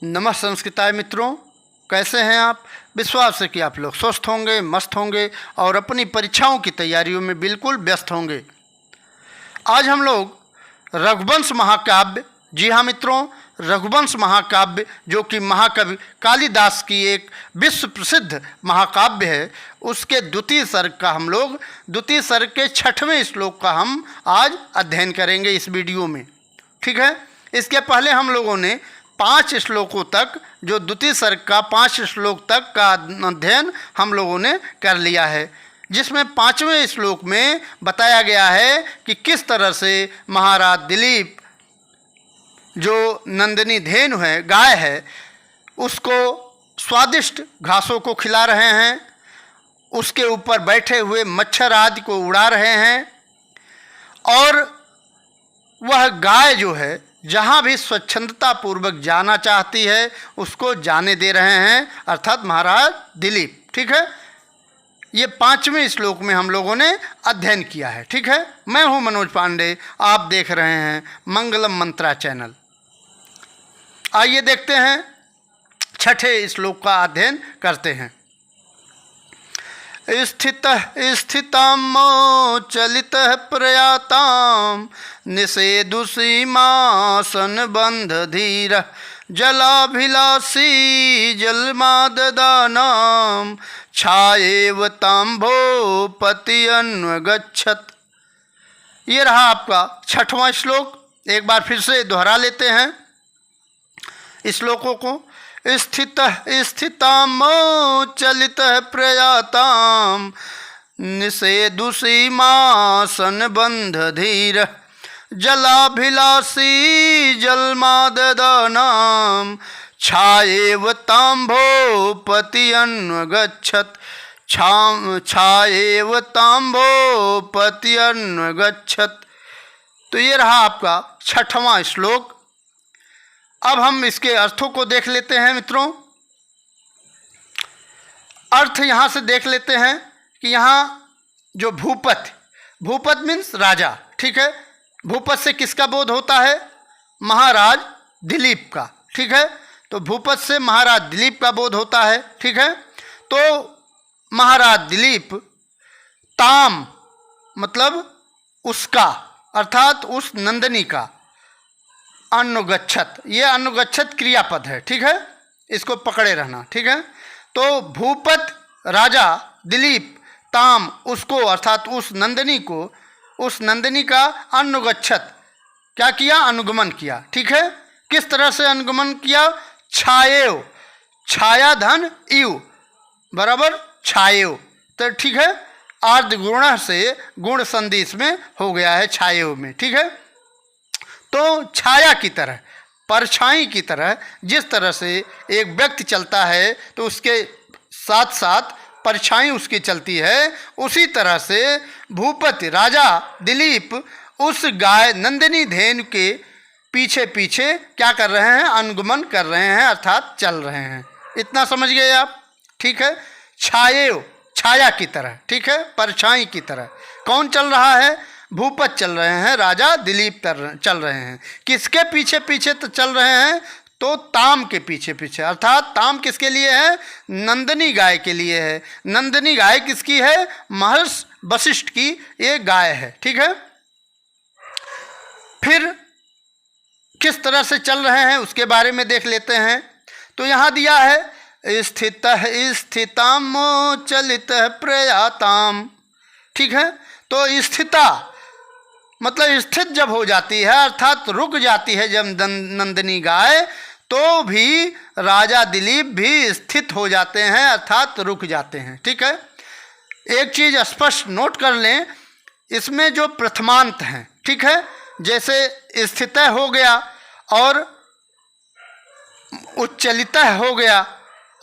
नमः संस्कृताय मित्रों, कैसे हैं आप। विश्वास है कि आप लोग स्वस्थ होंगे, मस्त होंगे और अपनी परीक्षाओं की तैयारियों में बिल्कुल व्यस्त होंगे। आज हम लोग रघुवंश महाकाव्य, जी हाँ मित्रों, रघुवंश महाकाव्य जो कि महाकवि कालिदास की एक विश्व प्रसिद्ध महाकाव्य है, उसके द्वितीय सर्ग का हम लोग द्वितीय सर्ग के 6वें श्लोक का हम आज अध्ययन करेंगे इस वीडियो में। ठीक है, इसके पहले हम लोगों ने 5 श्लोकों तक, जो द्वितीय सर्ग का 5 श्लोक तक का अध्ययन हम लोगों ने कर लिया है, जिसमें 5वें श्लोक में बताया गया है कि किस तरह से महाराज दिलीप जो नंदिनी धेनु है, गाय है, उसको स्वादिष्ट घासों को खिला रहे हैं, उसके ऊपर बैठे हुए मच्छर आदि को उड़ा रहे हैं और वह गाय जो है जहाँ भी स्वच्छंदता पूर्वक जाना चाहती है उसको जाने दे रहे हैं, अर्थात महाराज दिलीप। ठीक है, ये 5वें श्लोक में हम लोगों ने अध्ययन किया है। ठीक है, मैं हूँ मनोज पांडे, आप देख रहे हैं मंगलम मंत्रा चैनल। आइए देखते हैं 6ठे श्लोक का अध्ययन करते हैं। स्थितामोचलितः प्रयातां निषेधु सीमासन बंध धीर जलाभिलाषी जलमाददानां छायेव ताम्भोपति अन्वगच्छत। ये रहा आपका 6वां श्लोक। एक बार फिर से दोहरा लेते हैं श्लोकों को। स्थितामोचलितः प्रयातां निषेधु सीमासन बंध धीर जलाभिलाषी जलमाददानां छायेव ताम्भोपति अन्वगच्छत। छायेव ताम्भोपति अन्वगच्छत। तो ये रहा आपका 6वां श्लोक। अब हम इसके अर्थों को देख लेते हैं मित्रों। अर्थ यहाँ से देख लेते हैं कि यहाँ जो भूपत, भूपत मीन्स राजा। ठीक है, भूपत से किसका बोध होता है? महाराज दिलीप का। ठीक है, तो भूपत से महाराज दिलीप का बोध होता है। ठीक है, तो महाराज दिलीप ताम मतलब उसका, अर्थात उस नंदिनी का, अनुगच्छत, ये अनुगच्छत क्रियापद है। ठीक है, इसको पकड़े रहना। ठीक है, तो भूपत राजा दिलीप ताम उसको, अर्थात उस नंदिनी को, उस नंदिनी का अनुगच्छत क्या किया? अनुगमन किया। ठीक है, किस तरह से अनुगमन किया? छायेव, छाया धन इव बराबर छायेव। तो ठीक है, आर्ध गुण से गुण संधि इसमें हो गया है छायेव में। ठीक है, तो छाया की तरह, परछाई की तरह, जिस तरह से एक व्यक्ति चलता है तो उसके साथ साथ परछाई उसकी चलती है, उसी तरह से भूपति राजा दिलीप उस गाय नंदिनी धेनु के पीछे पीछे क्या कर रहे हैं? अनुगमन कर रहे हैं, अर्थात चल रहे हैं। इतना समझ गए आप? ठीक है, छाये, छाया की तरह। ठीक है, परछाई की तरह। कौन चल रहा है? भूपत चल रहे हैं, राजा दिलीप चल रहे हैं। किसके पीछे पीछे तो चल रहे हैं? तो ताम के पीछे पीछे, अर्थात ताम किसके लिए है? नंदिनी गाय के लिए है। नंदिनी गाय किसकी है? महर्षि वशिष्ठ की ये गाय है। ठीक है, फिर किस तरह से चल रहे हैं उसके बारे में देख लेते हैं। तो यहाँ दिया है स्थितामोचलितः प्रयातां। ठीक है, तो स्थिता मतलब स्थित जब हो जाती है, अर्थात रुक जाती है जब नंदिनी गाय, तो भी राजा दिलीप भी स्थित हो जाते हैं, अर्थात रुक जाते हैं। ठीक है, एक चीज़ स्पष्ट नोट कर लें, इसमें जो प्रथमांत हैं, ठीक है, जैसे स्थितः हो गया और उच्चलितः हो गया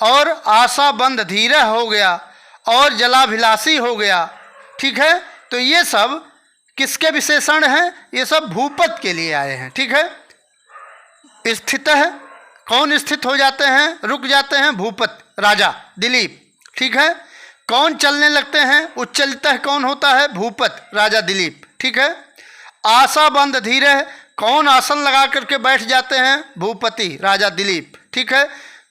और आशाबंध धीरः हो गया और जलाभिलाषी हो गया। ठीक है, तो ये सब किसके विशेषण हैं? ये सब भूपत के लिए आए हैं। ठीक है, स्थित है, कौन स्थित हो जाते हैं? रुक जाते हैं? भूपत राजा दिलीप। ठीक है, कौन चलने लगते हैं? उच्चलित कौन होता है? भूपत राजा दिलीप। ठीक है, आशाबंध धीरे, कौन आसन लगा करके बैठ जाते हैं? भूपति राजा दिलीप। ठीक है।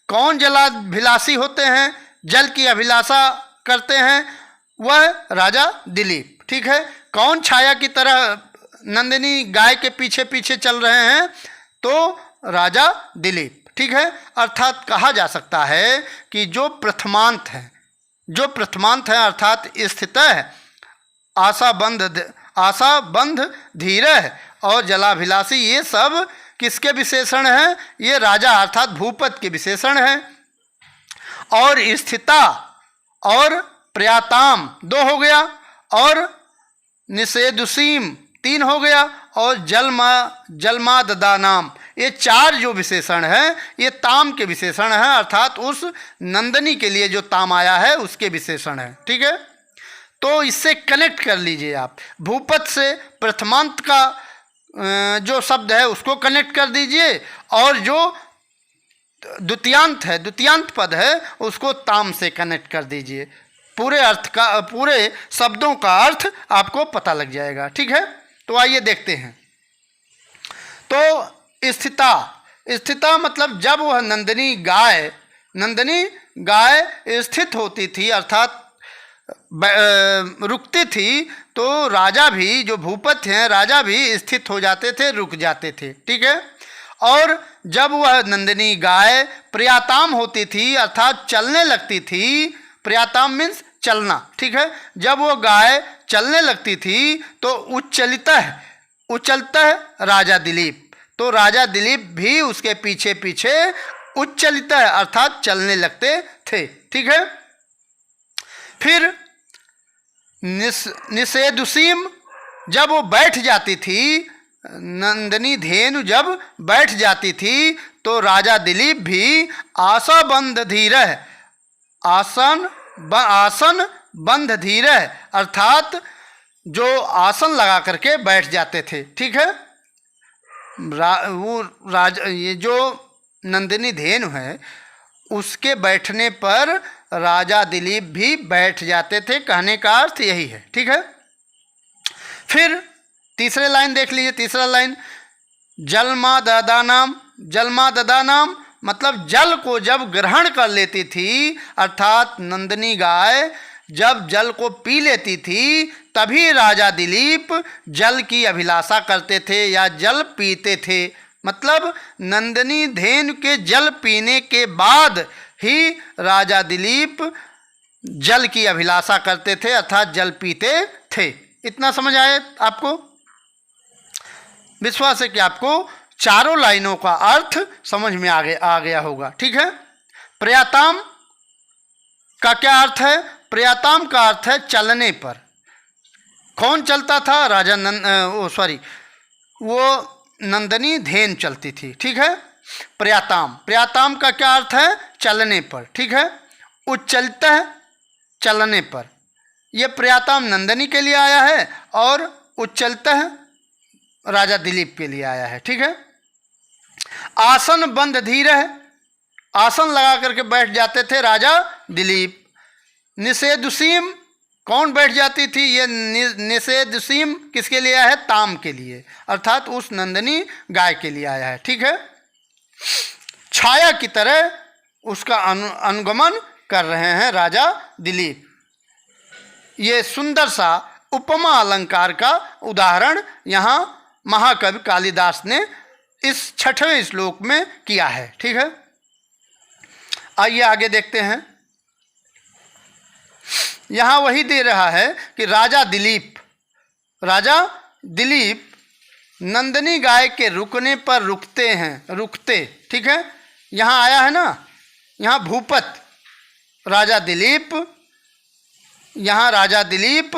कौन जलाभिलाषी होते हैं, जल की अभिलाषा करते हैं, वह राजा दिलीप, ठीक है। कौन छाया की तरह नंदिनी गाय के पीछे पीछे चल रहे हैं, तो राजा दिलीप, ठीक है। अर्थात कहा जा सकता है कि जो प्रथमांत है अर्थात स्थितः, आशाबंध धीरह और जलाभिलाषी, ये सब किसके विशेषण हैं? ये राजा अर्थात भूपत के विशेषण हैं। और स्थिता और प्रयाताम 2 हो गया, और निषेधुसीम 3 हो गया, और जलमाददानाम, ये 4 जो विशेषण हैं ये ताम के विशेषण हैं, अर्थात उस नंदिनी के लिए जो ताम आया है उसके विशेषण है, ठीक है। तो इससे कनेक्ट कर लीजिए आप, भूपत से प्रथमांत का जो शब्द है उसको कनेक्ट कर दीजिए, और जो द्वितीयांत पद है उसको ताम से कनेक्ट कर दीजिए। पूरे शब्दों का अर्थ आपको पता लग जाएगा, ठीक है। तो आइए देखते हैं। तो स्थिता मतलब जब वह नंदिनी गाय स्थित होती थी, अर्थात रुकती थी, तो राजा भी, जो भूपत हैं, राजा भी स्थित हो जाते थे, रुक जाते थे, ठीक है। और जब वह नंदिनी गाय प्रयाताम होती थी, अर्थात चलने लगती थी, प्रयाताम मीन्स चलना, ठीक है। जब वो गाय चलने लगती थी तो उच्चलतः राजा दिलीप, तो राजा दिलीप भी उसके पीछे पीछे उच्चलितः अर्थात चलने लगते थे, ठीक है। फिर निषेधुसीम, जब वो बैठ जाती थी, नंदिनी धेनु जब बैठ जाती थी, तो राजा दिलीप भी आसन बंध धीरह अर्थात जो आसन लगा करके बैठ जाते थे, ठीक है। ये जो नंदिनी धेनु है उसके बैठने पर राजा दिलीप भी बैठ जाते थे, कहने का अर्थ यही है, ठीक है। फिर तीसरे लाइन देख लीजिए, तीसरा लाइन, जलमाददानाम मतलब जल को जब ग्रहण कर लेती थी, अर्थात नंदिनी गाय जब जल को पी लेती थी, तभी राजा दिलीप जल की अभिलाषा करते थे या जल पीते थे। मतलब नंदिनी धेनु के जल पीने के बाद ही राजा दिलीप जल की अभिलाषा करते थे, अर्थात जल पीते थे। इतना समझ आए आपको? विश्वास है कि आपको चारों लाइनों का अर्थ समझ में आ गया होगा, ठीक है। प्रयाताम का क्या अर्थ है? प्रयाताम का अर्थ है चलने पर। कौन चलता था? वो नंदिनी धेनु चलती थी, ठीक है। प्रयाताम का क्या अर्थ है? चलने पर, ठीक है। उच्चलितः चलने पर, यह प्रयाताम नंदिनी के लिए आया है और उच्चलितः राजा दिलीप के लिए आया है, ठीक है। आसन बंध धीरह, आसन लगा करके बैठ जाते थे राजा दिलीप। निषेधुसीम, कौन बैठ जाती थी? ये निषेधुसीम किसके लिए आया है? ताम के लिए, अर्थात उस नंदिनी गाय के लिए आया है, ठीक है। छाया की तरह उसका अनुगमन कर रहे हैं राजा दिलीप। ये सुंदर सा उपमा अलंकार का उदाहरण यहाँ महाकवि कालिदास ने इस 6वें श्लोक में किया है, ठीक है। आइए आगे देखते हैं। यहाँ वही दे रहा है कि राजा दिलीप नंदिनी गाय के रुकने पर रुकते, ठीक है। यहाँ आया है ना, यहाँ भूपत राजा दिलीप, यहाँ राजा दिलीप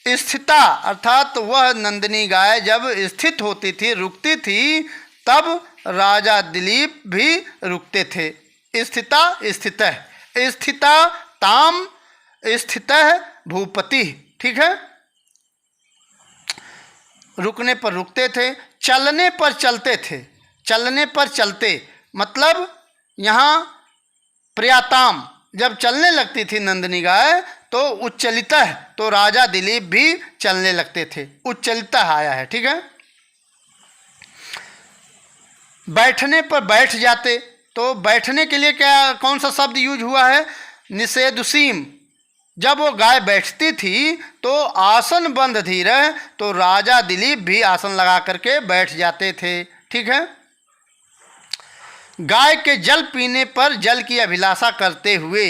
स्थिता अर्थात वह नंदिनी गाय जब स्थित होती थी, रुकती थी, तब राजा दिलीप भी रुकते थे। स्थिता ताम स्थितः भूपति, ठीक है। रुकने पर रुकते थे, चलने पर चलते थे, चलने पर चलते मतलब यहाँ प्रयाताम जब चलने लगती थी नंदिनी गाय तो उच्चलितः, तो राजा दिलीप भी चलने लगते थे, उच्चलितः आया है, ठीक है। बैठने पर बैठ जाते, तो बैठने के लिए क्या कौन सा शब्द यूज हुआ है? निषेधुसीम। जब वो गाय बैठती थी तो आसन बंद धीरह, तो राजा दिलीप भी आसन लगा करके बैठ जाते थे। ठीक है। गाय के जल पीने पर जल की अभिलाषा करते हुए,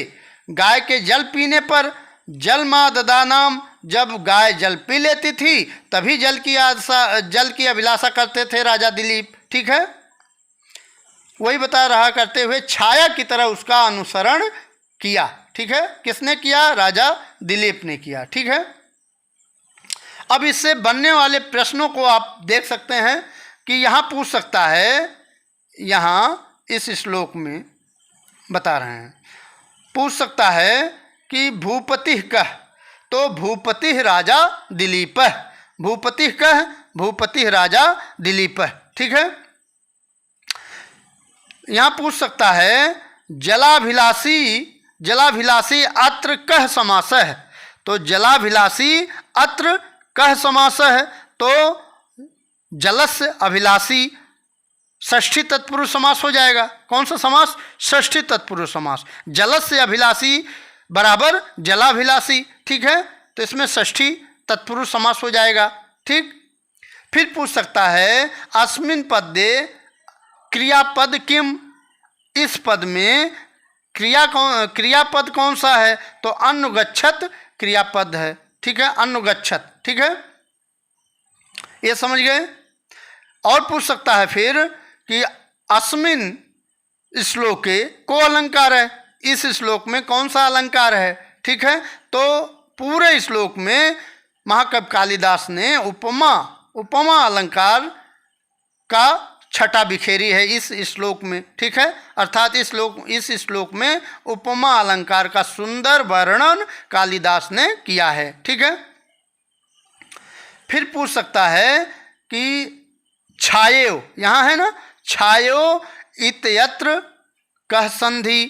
गाय के जल पीने पर जल माँ ददा नाम, जब गाय जल पी लेती थी तभी जल की अभिलाषा करते थे राजा दिलीप। ठीक है। वही बता रहा करते हुए छाया की तरह उसका अनुसरण किया। ठीक है। किसने किया? राजा दिलीप ने किया। ठीक है। अब इससे बनने वाले प्रश्नों को आप देख सकते हैं कि यहाँ पूछ सकता है, यहाँ इस श्लोक में बता रहे हैं, पूछ सकता है कि भूपति कह, तो भूपति राजा दिलीप, भूपति कह भूपति राजा दिलीप। ठीक है। यहाँ पूछ सकता है जलाभिलाषी, जलाभिलाषी अत्र कह समास है, तो जलाभिलाषी अत्र कह समास है, तो जलस्य अभिलाषी षष्ठी तत्पुरुष समास हो जाएगा। कौन सा समास? षष्ठी तत्पुरुष समास। जलस्य अभिलाषी बराबर जलाभिलाषी। ठीक है। तो इसमें षष्ठी तत्पुरुष समास हो जाएगा। ठीक। फिर पूछ सकता है अस्मिन् पद्ये क्रियापद किम, इस पद में क्रियापद कौन सा है? तो अनुगच्छत क्रियापद है। ठीक है। अनुगच्छत। ठीक है। ये समझ गए। और पूछ सकता है फिर कि अस्मिन श्लोके को अलंकार है, इस श्लोक में कौन सा अलंकार है? ठीक है। तो पूरे श्लोक में महाकवि कालिदास ने उपमा अलंकार का छटा बिखेरी है इस श्लोक में। ठीक है। अर्थात इस श्लोक में उपमा अलंकार का सुंदर वर्णन कालिदास ने किया है। ठीक है। फिर पूछ सकता है कि छायो, यहाँ है ना, छायो इत्यत्र कह संधि,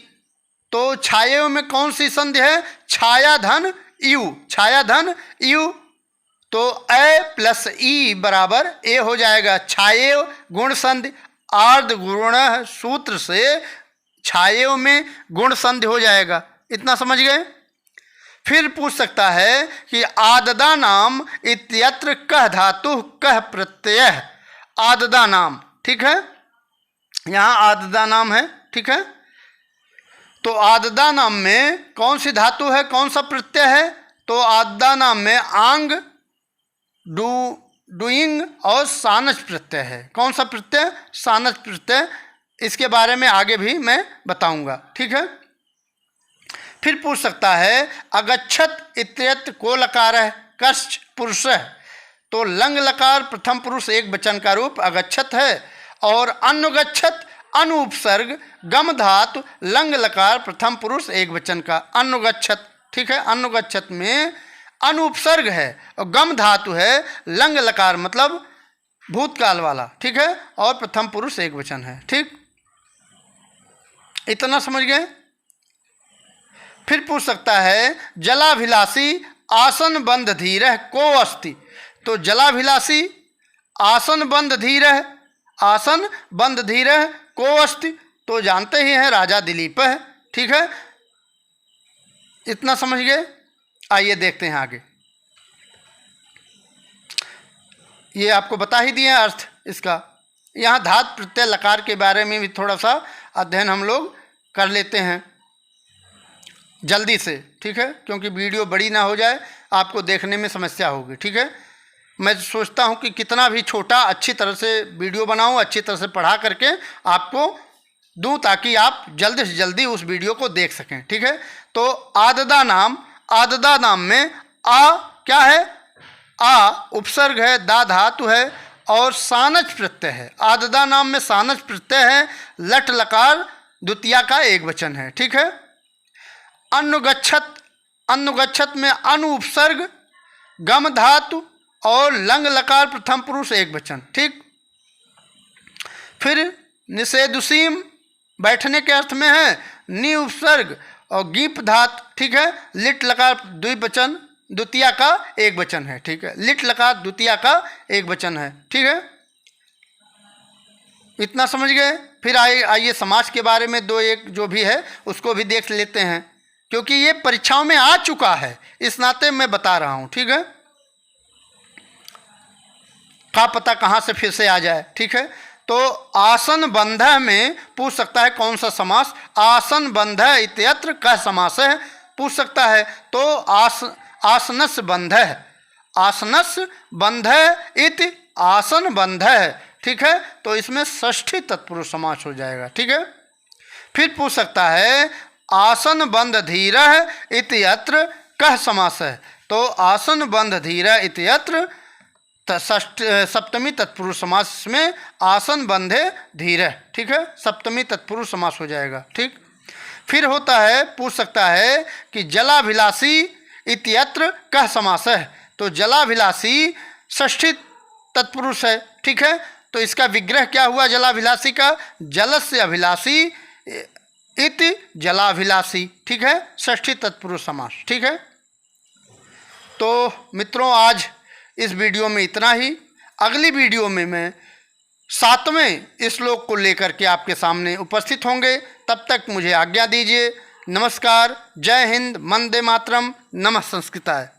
तो छायो में कौन सी संधि है? छाया धन यू, छाया धन यू, तो ए प्लस ई बराबर ए हो जाएगा। छायो गुण संधि, आर्ध गुण सूत्र से छायो में गुण संधि हो जाएगा। इतना समझ गए। फिर पूछ सकता है कि आददा नाम इत्यत्र कह धातु कह प्रत्यय, आददा नाम। ठीक है। यहाँ आददा नाम है। ठीक है। तो आददा नाम में कौन सी धातु है, कौन सा प्रत्यय है? तो आददा नाम में आंग, डूइंग और सानच प्रत्यय है। कौन सा प्रत्यय? सानच प्रत्यय। इसके बारे में आगे भी मैं बताऊंगा। ठीक है। फिर पूछ सकता है अगच्छत इत्यत्र को लकार है कश्च पुरुष है, तो लंग लकार प्रथम पुरुष एक वचन का रूप अगच्छत है, और अनुगच्छत अनुपसर्ग गम धातु लंग लकार प्रथम पुरुष एक वचन का अनुगच्छत। ठीक है। अनुगच्छत में अनुपसर्ग है और गम धातु है लंग लकार, मतलब भूतकाल वाला। ठीक है। और प्रथम पुरुष एक वचन है। ठीक। इतना समझ गए। फिर पूछ सकता है जलाभिलाषी आसन बंद धीरह को अस्ति, तो जलाभिलाषी आसन बंद धीरह, आसन बंद धीरह को अस्ति, तो जानते ही हैं राजा दिलीप है। ठीक है। इतना समझ गए। आइए देखते हैं आगे। ये आपको बता ही दिए अर्थ इसका। यहाँ धातु प्रत्यय लकार के बारे में भी थोड़ा सा अध्ययन हम लोग कर लेते हैं जल्दी से। ठीक है। क्योंकि वीडियो बड़ी ना हो जाए, आपको देखने में समस्या होगी। ठीक है। मैं सोचता हूँ कि कितना भी छोटा अच्छी तरह से वीडियो बनाऊँ, अच्छी तरह से पढ़ा करके आपको दूँ, ताकि आप जल्दी से जल्दी उस वीडियो को देख सकें। ठीक है। तो आददा नाम, आददा नाम में आ क्या है? आ उपसर्ग है, दा धातु है और सानच प्रत्यय है। आददा नाम में सानच प्रत्यय है, लट लकार द्वितीया का एक वचन है। ठीक है। अनुगच्छत, अनुगच्छत में अनु उपसर्ग गम धातु और लंग लकार प्रथम पुरुष एक वचन। ठीक। फिर निषेधुसीम बैठने के अर्थ में है, नि उपसर्ग और गीप धातु। ठीक है। लिट लकार द्विवचन द्वितीया का एक वचन है। ठीक है। लिट लकार द्वितीया का एक वचन है। ठीक है। इतना समझ गए। फिर आइए समास के बारे में दो एक जो भी है उसको भी देख लेते हैं, क्योंकि ये परीक्षाओं में आ चुका है, इस नाते मैं बता रहा हूँ। ठीक है, क्या पता कहाँ से फिर से आ जाए। ठीक है, तो आसन बंध में पूछ सकता है कौन सा समास, आसन बंध इत्यत्र कह समास है, पूछ सकता है। तो आसनस बंध, आसनस बंध इति आसन बंध। ठीक है, तो इसमें षष्ठी तत्पुरुष समास हो जाएगा। ठीक है, फिर पूछ सकता है आसन बंध धीर इत्यत्र कह समास है। तो आसन बंध धीर इत्यत्र सप्तमी तत्पुरुष समास में आसन बंधे धीर। ठीक है, सप्तमी तत्पुरुष समास हो जाएगा। ठीक, फिर होता है, पूछ सकता है कि जलाभिलाषी इत्यत्र कह समास है। तो जलाभिलाषी षष्ठी तत्पुरुष है। ठीक है, तो इसका विग्रह क्या हुआ जलाभिलाषी का, जलस्य अभिलाषी इति जलाभिलाषी। ठीक है, षष्ठी तत्पुरुष समास। ठीक है, तो मित्रों आज इस वीडियो में इतना ही। अगली वीडियो में मैं 7वें श्लोक को लेकर के आपके सामने उपस्थित होंगे। तब तक मुझे आज्ञा दीजिए। नमस्कार, जय हिंद, वंदे मातरम, नमः संस्कृताय।